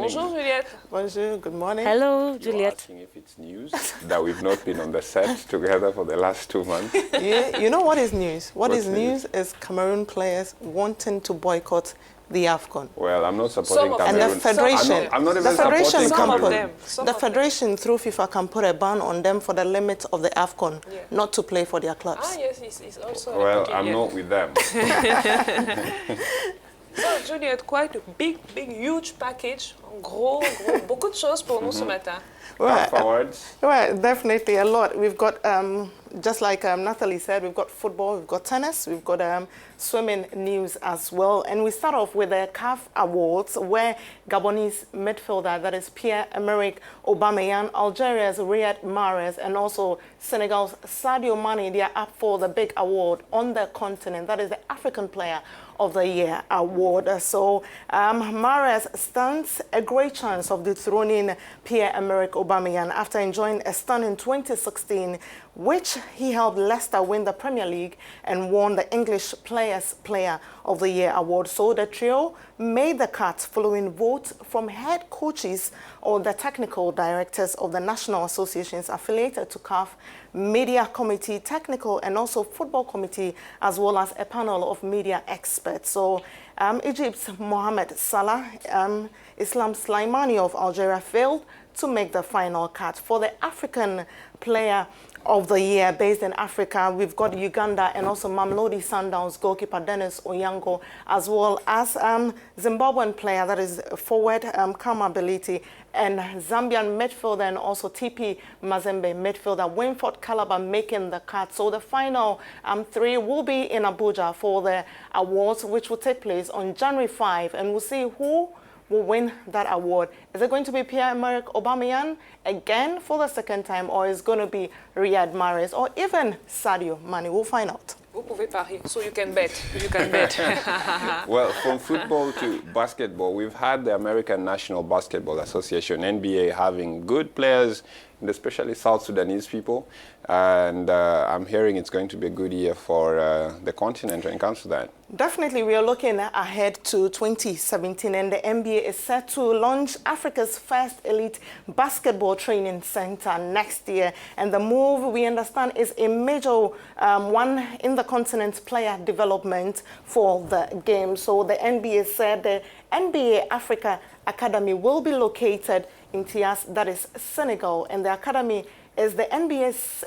Bonjour, Juliette. Bonjour, good morning. Hello, Juliette. Asking if it's news that we've not been on the set together for the last 2 months. Yeah, you know what is news? What What's is news is Cameroon players wanting to boycott the AFCON. Well, I'm not supporting Cameroon. And the federation, I'm not even the federation supporting can Cameroon. the federation through FIFA can put a ban on them for the limit of the AFCON, not to play for their clubs. Ah yes, it's also. Well, I'm not with them. So, Juliette, quite a big, huge package. Gros, beaucoup de choses pour nous ce matin. Well, definitely a lot. We've got, just like Natalie said, we've got football, we've got tennis, we've got swimming news as well. And we start off with the CAF Awards, where Gabonese midfielder, that is Pierre-Emerick Aubameyang, Algeria's Riyad Mahrez, and also Senegal's Sadio Mane, they are up for the big award on the continent. That is the African Player of the Year award. So Mahrez stands a great chance of dethroning Pierre-Emerick Aubameyang after enjoying a stunning 2016, which he helped Leicester win the Premier League and won the English Players Player of the Year award. So the trio made the cut following votes from head coaches or the technical directors of the national associations affiliated to CAF, media committee, technical and also football committee, as well as a panel of media experts. So Egypt's Mohamed Salah, Islam Slimani of Algeria failed to make the final cut. For the African Player of the Year based in Africa, we've got Uganda and also Mamelodi Sundowns goalkeeper Dennis Onyango, as well as Zimbabwean player, that is forward Kama Beliti, and Zambian midfielder and also TP Mazembe midfielder Winford Calabar making the cut. So the final three will be in Abuja for the awards, which will take place on January 5, and we'll see who will win that award. Is it going to be Pierre-Emerick Aubameyang again for the second time, or is it going to be Riyad Mahrez, or even Sadio Mane? We'll find out. Vous pouvez parier, so you can bet. You can bet. Well, from football to basketball, we've had the American National Basketball Association, NBA, having good players, and especially South Sudanese people. And I'm hearing it's going to be a good year for the continent when it comes to that. Definitely, we are looking ahead to 2017, and the NBA is set to launch Africa's first elite basketball training center next year. And the move, we understand, is a major one in the continent's player development for the game. So the NBA said the NBA Africa Academy will be located in Thiès, that is Senegal, and the academy is the NBA's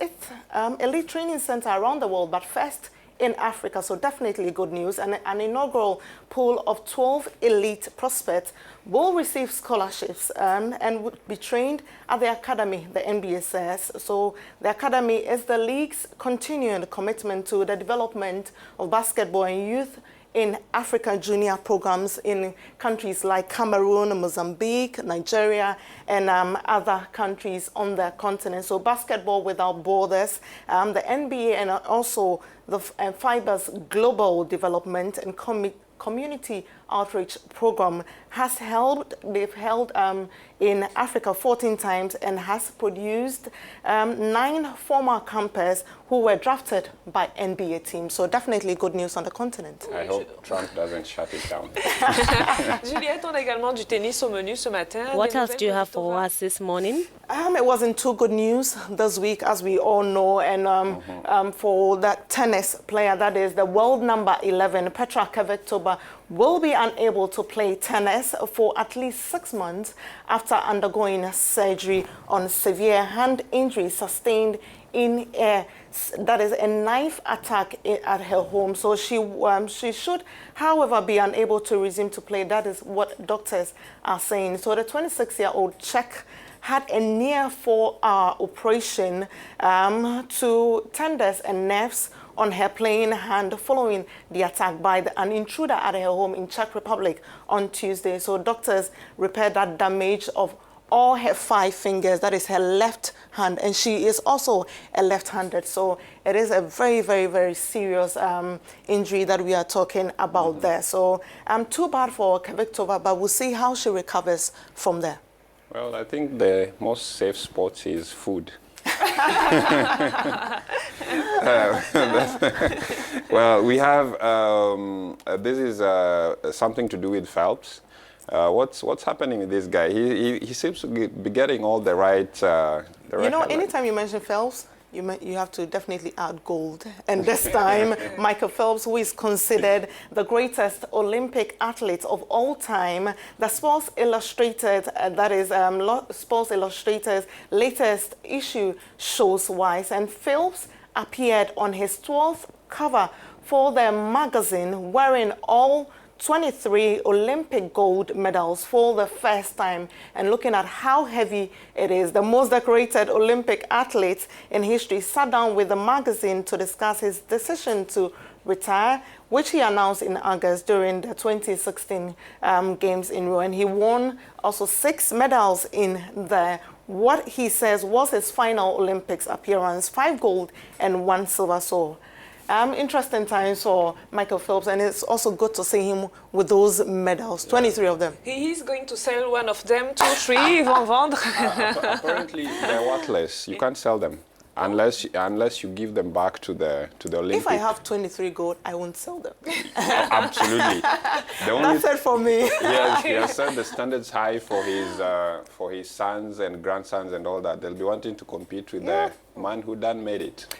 elite training center around the world, but first in Africa. So definitely good news. And an inaugural pool of 12 elite prospects will receive scholarships and would be trained at the academy, the NBA says. So the academy is the league's continuing commitment to the development of basketball and youth in African junior programs in countries like Cameroon, Mozambique, Nigeria, and other countries on the continent. So basketball without borders, the NBA and also the FIBA's global development and community outreach program has held, they've held in Africa 14 times and has produced 9 former campers who were drafted by NBA teams. So definitely good news on the continent. I hope Trump doesn't shut it down. Juliette, on a également du tennis au menu ce matin. What else do you have for us this morning? It wasn't too good news this week, as we all know, and for that tennis player, that is the world number 11, Petra Kvitova, will be unable to play tennis for at least 6 months after undergoing surgery on severe hand injury sustained in a knife attack at her home. So she should, however, be unable to resume to play. That is what doctors are saying. So the 26-year-old Czech had a near 4-hour operation to tendons and nerves on her playing hand following the attack by an intruder at her home in Czech Republic on Tuesday. So doctors repaired that damage of all her 5 fingers, that is her left hand, and she is also a left-handed. So it is a very, very, very serious injury that we are talking about there. So too bad for Kvitova, but we'll see how she recovers from there. Well, I think the most safe sport is food. Well, we have, this is something to do with Phelps. What's happening with this guy? He seems to be getting all the right. You know, anytime you mention Phelps, you have to definitely add gold. And this time, Michael Phelps, who is considered the greatest Olympic athlete of all time, the Sports Illustrated, Sports Illustrated's latest issue shows why. And Phelps appeared on his 12th cover for the magazine wearing all 23 Olympic gold medals for the first time, and looking at how heavy it is. The most decorated Olympic athlete in history sat down with the magazine to discuss his decision to retire, which he announced in August during the 2016 Games in Rio. And he won also 6 medals in what he says was his final Olympics appearance, 5 gold and 1 silver. So interesting times for Michael Phelps, and it's also good to see him with those medals, 23 of them. He is going to sell one of them, 2, 3, ils vont vendre. Apparently, they're worthless. You can't sell them unless you give them back to the Olympic. If I have 23 gold, I won't sell them. Absolutely. That's it for me. Yes, he has set the standards high for his sons and grandsons and all that. They'll be wanting to compete with the man who done made it.